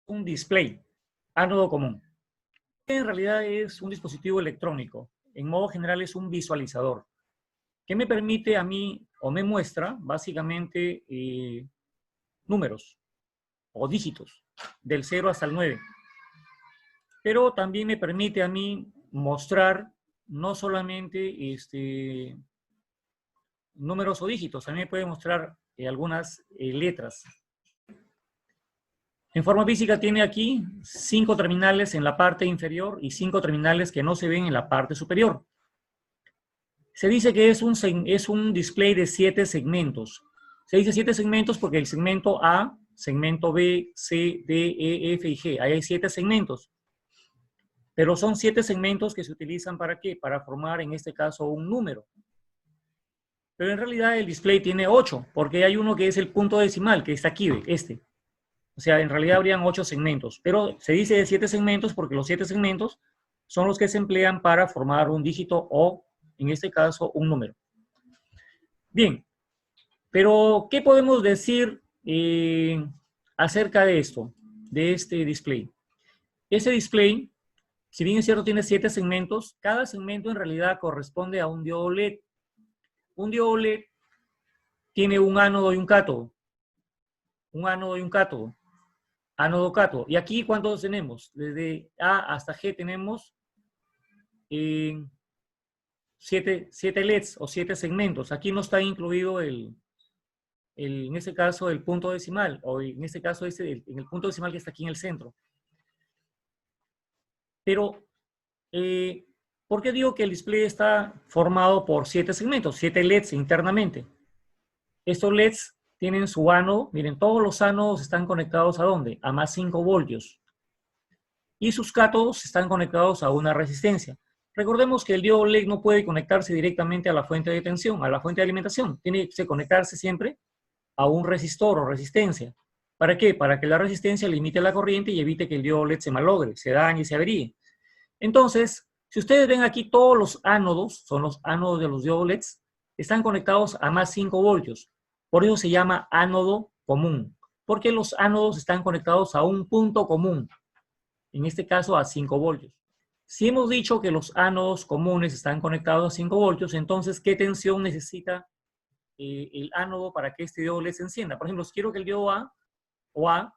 un display, ánodo común. En realidad es un dispositivo electrónico. En modo general es un visualizador que me permite a mí, o me muestra, básicamente, números o dígitos, del 0 hasta el 9. Pero también me permite a mí mostrar no solamente números o dígitos, también me puede mostrar algunas letras. En forma física tiene aquí 5 terminales en la parte inferior y 5 terminales que no se ven en la parte superior. Se dice que es un display de 7 segmentos. Se dice 7 segmentos porque el segmento A, segmento B, C, D, E, F y G, ahí hay 7 segmentos. Pero son 7 segmentos que se utilizan ¿para qué? Para formar, en este caso, un número. Pero en realidad el display tiene 8, porque hay uno que es el punto decimal, que está aquí, este. O sea, en realidad habrían 8 segmentos, pero se dice de 7 segmentos porque los 7 segmentos son los que se emplean para formar un dígito o, en este caso, un número. Bien, pero ¿qué podemos decir acerca de esto, de este display? Este display, si bien es cierto, tiene 7 segmentos, cada segmento en realidad corresponde a un diodo LED. Un diodo LED tiene un ánodo y un cátodo. Un ánodo y un cátodo. Ánodo, cátodo. ¿Y aquí cuántos tenemos? Desde A hasta G tenemos 7 LEDs o 7 segmentos. Aquí no está incluido en este caso el punto decimal, o en este caso en el punto decimal que está aquí en el centro. Pero, ¿por qué digo que el display está formado por 7 segmentos? 7 LEDs internamente. Estos LEDs tienen su ánodo. Miren, todos los ánodos están conectados ¿a dónde? A más 5 voltios. Y sus cátodos están conectados a una resistencia. Recordemos que el diodo LED no puede conectarse directamente a la fuente de tensión, a la fuente de alimentación. Tiene que conectarse siempre a un resistor o resistencia. ¿Para qué? Para que la resistencia limite la corriente y evite que el diodo LED se malogre, se dañe y se averíe. Entonces, si ustedes ven aquí, todos los ánodos, son los ánodos de los diodos LEDs, están conectados a más 5 voltios. Por eso se llama ánodo común, porque los ánodos están conectados a un punto común, en este caso a 5 voltios. Si hemos dicho que los ánodos comunes están conectados a 5 voltios, entonces, ¿qué tensión necesita el ánodo para que este diodo LED se encienda? Por ejemplo, si quiero que el diodo A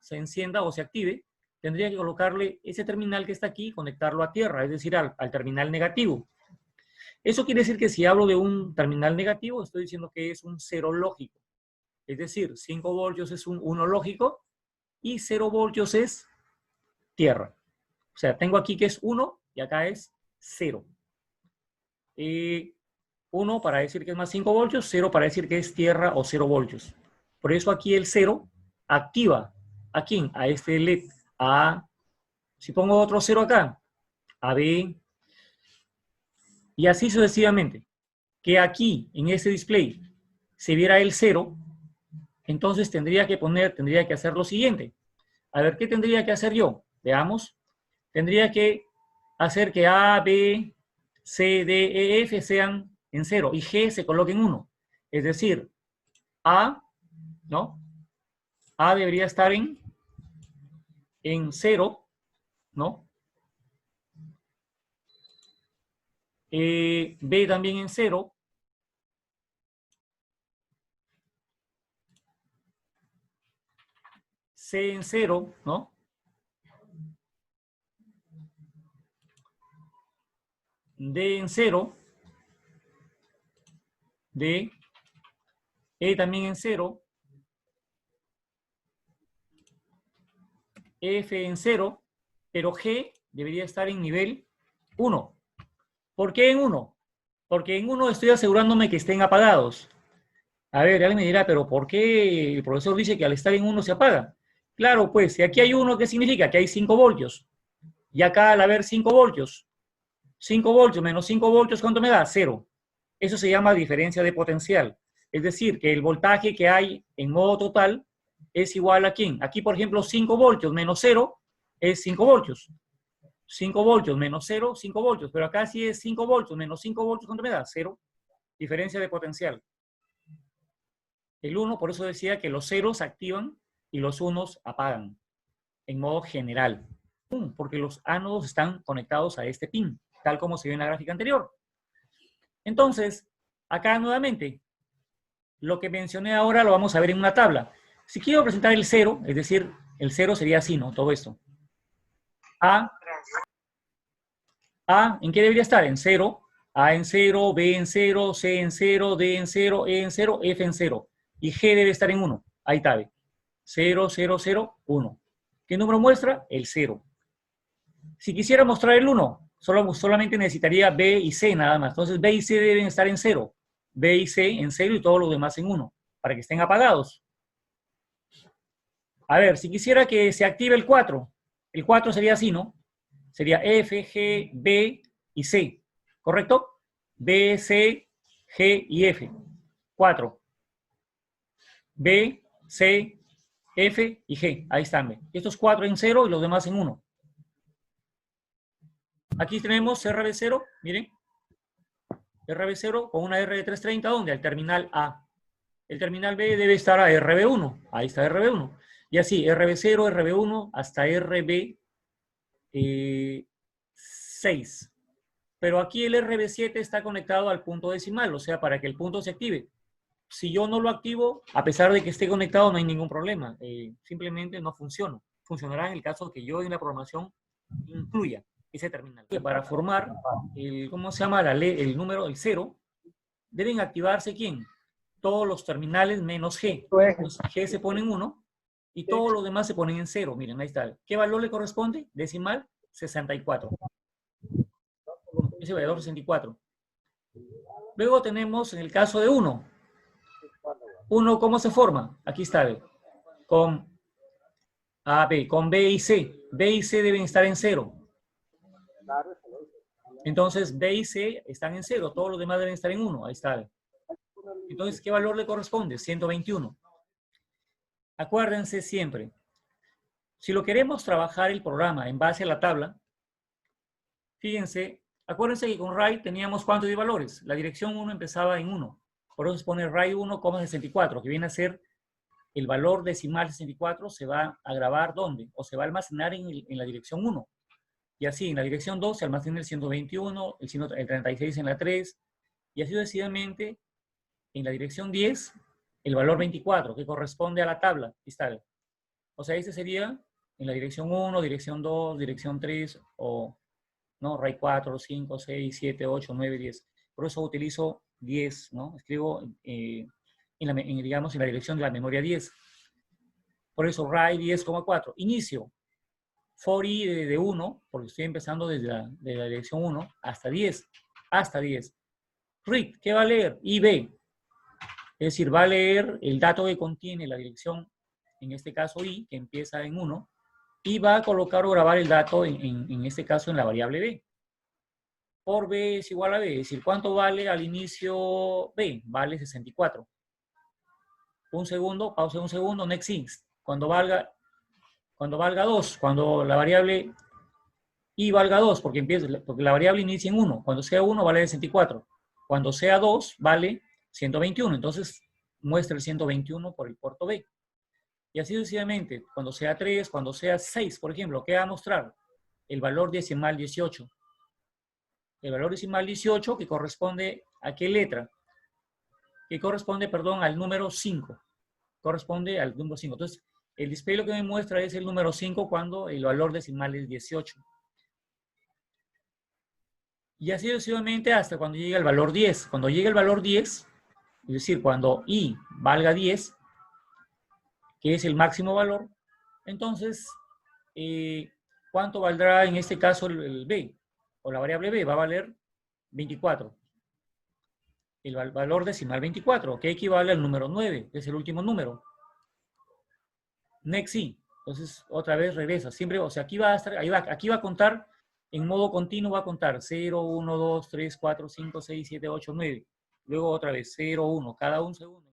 se encienda o se active, tendría que colocarle ese terminal que está aquí, conectarlo a tierra, es decir, al terminal negativo. Eso quiere decir que si hablo de un terminal negativo, estoy diciendo que es un cero lógico. Es decir, 5 voltios es un 1 lógico y 0 voltios es tierra. O sea, tengo aquí que es 1 y acá es 0. 1 para decir que es más 5 voltios, 0 para decir que es tierra o 0 voltios. Por eso aquí el 0 activa ¿a quién? A este LED. Si pongo otro 0 acá, a B, y así sucesivamente. Que aquí, en este display, se viera el 0, entonces tendría que hacer lo siguiente. A ver, ¿qué tendría que hacer yo? Veamos. Tendría que hacer que A, B, C, D, E, F sean en 0 y G se coloque en 1. Es decir, A, ¿no? A debería estar en 0, ¿no? B también en 0. C en 0, ¿no? D en 0. D. E también en 0. F en 0. Pero G debería estar en nivel 1. ¿Por qué en 1? Porque en 1 estoy asegurándome que estén apagados. A ver, alguien me dirá, pero ¿por qué el profesor dice que al estar en 1 se apaga? Claro, pues, si aquí hay 1, ¿qué significa? Que hay 5 voltios. Y acá al haber 5 voltios, 5 voltios menos 5 voltios, ¿cuánto me da? 0. Eso se llama diferencia de potencial. Es decir, que el voltaje que hay en modo total es igual a ¿quién? Aquí, por ejemplo, 5 voltios menos 0 es 5 voltios. 5 voltios menos 0, 5 voltios. Pero acá sí es 5 voltios menos 5 voltios, ¿cuánto me da? 0. Diferencia de potencial. El 1, por eso decía que los ceros activan y los unos apagan. en modo general, porque los ánodos están conectados a este pin, tal como se ve en la gráfica anterior. Entonces, acá nuevamente, lo que mencioné ahora lo vamos a ver en una tabla. Si quiero presentar el 0, es decir, el 0 sería así, ¿no? Todo esto. A, ¿en qué debería estar? En 0. A en 0, B en 0, C en 0, D en 0, E en 0, F en 0. Y G debe estar en 1. Ahí está, 0, 0, 0, 1. ¿Qué número muestra? El 0. Si quisiera mostrar el 1, solamente necesitaría B y C nada más. Entonces B y C deben estar en 0. B y C en 0 y todos los demás en 1, para que estén apagados. A ver, si quisiera que se active el 4 sería así, ¿no? Sería F, G, B y C, ¿correcto? B, C, G y F. 4. B, C, F y G. Ahí están. Estos 4 en 0 y los demás en 1. Aquí tenemos RB0, miren. RB0 con una R de 330, ¿dónde? Al terminal A. El terminal B debe estar a RB1. Ahí está RB1. Y así, RB0, RB1 hasta RB6. Pero aquí el RB7 está conectado al punto decimal, o sea, para que el punto se active. Si yo no lo activo, a pesar de que esté conectado, no hay ningún problema. Simplemente no funciona. Funcionará en el caso que yo en la programación incluya ese terminal. Para formar ¿cómo se llama? El número, el 0, deben activarse ¿quién? Todos los terminales menos G. Entonces, G se pone en 1 y todos los demás se ponen en 0. Miren, ahí está. ¿Qué valor le corresponde? Decimal, 64. Ese valor 64. Luego tenemos en el caso de 1. 1, ¿cómo se forma? Aquí está, con A, B, con B y C. B y C deben estar en 0. Entonces, B y C están en 0. Todos los demás deben estar en 1. Ahí está. Entonces, ¿qué valor le corresponde? 121. Acuérdense siempre, si lo queremos trabajar el programa en base a la tabla, fíjense, acuérdense que con RAID teníamos ¿cuántos de valores? La dirección 1 empezaba en 1. Por eso se pone RAID 1,64, que viene a ser el valor decimal 64 se va a grabar ¿dónde? O se va a almacenar en la dirección 1. Y así, en la dirección 2 se almacena el 121, el 36 en la 3, y así sucesivamente en la dirección 10, el valor 24, que corresponde a la tabla. Aquí está. O sea, este sería en la dirección 1, dirección 2, dirección 3, o no, RAID 4, 5, 6, 7, 8, 9, 10. Por eso utilizo 10, ¿no? Escribo, digamos, en la dirección de la memoria 10. Por eso RAID 10,4. Inicio. For i de 1, porque estoy empezando desde la dirección 1, hasta 10. Hasta 10. Read, ¿qué va a leer? IB. Es decir, va a leer el dato que contiene la dirección, en este caso i, que empieza en 1, y va a colocar o grabar el dato, en este caso, en la variable b. Por b es igual a b, es decir, ¿cuánto vale al inicio b? Vale 64. Un segundo, pausa un segundo, next is. Cuando valga 2, cuando la variable i valga 2, porque la variable inicia en 1. Cuando sea 1 vale 64. Cuando sea 2 vale 121. Entonces muestra el 121 por el puerto B. Y así sucesivamente. Cuando sea 3, cuando sea 6, por ejemplo, ¿qué va a mostrar? El valor decimal 18. El valor decimal 18 que corresponde a qué letra? Que corresponde, perdón, al número 5. Corresponde al número 5. Entonces, el display lo que me muestra es el número 5 cuando el valor decimal es 18. Y así sucesivamente hasta cuando llegue el valor 10. Cuando llegue el valor 10, es decir, cuando i valga 10, que es el máximo valor, entonces, ¿cuánto valdrá en este caso el b? O la variable b va a valer 24. El valor decimal 24, que equivale al número 9, que es el último número. Next i. Entonces, otra vez regresa. Siempre, o sea, aquí va a estar, aquí va a contar, en modo continuo va a contar 0, 1, 2, 3, 4, 5, 6, 7, 8, 9. Luego otra vez 0, 1, cada un segundo.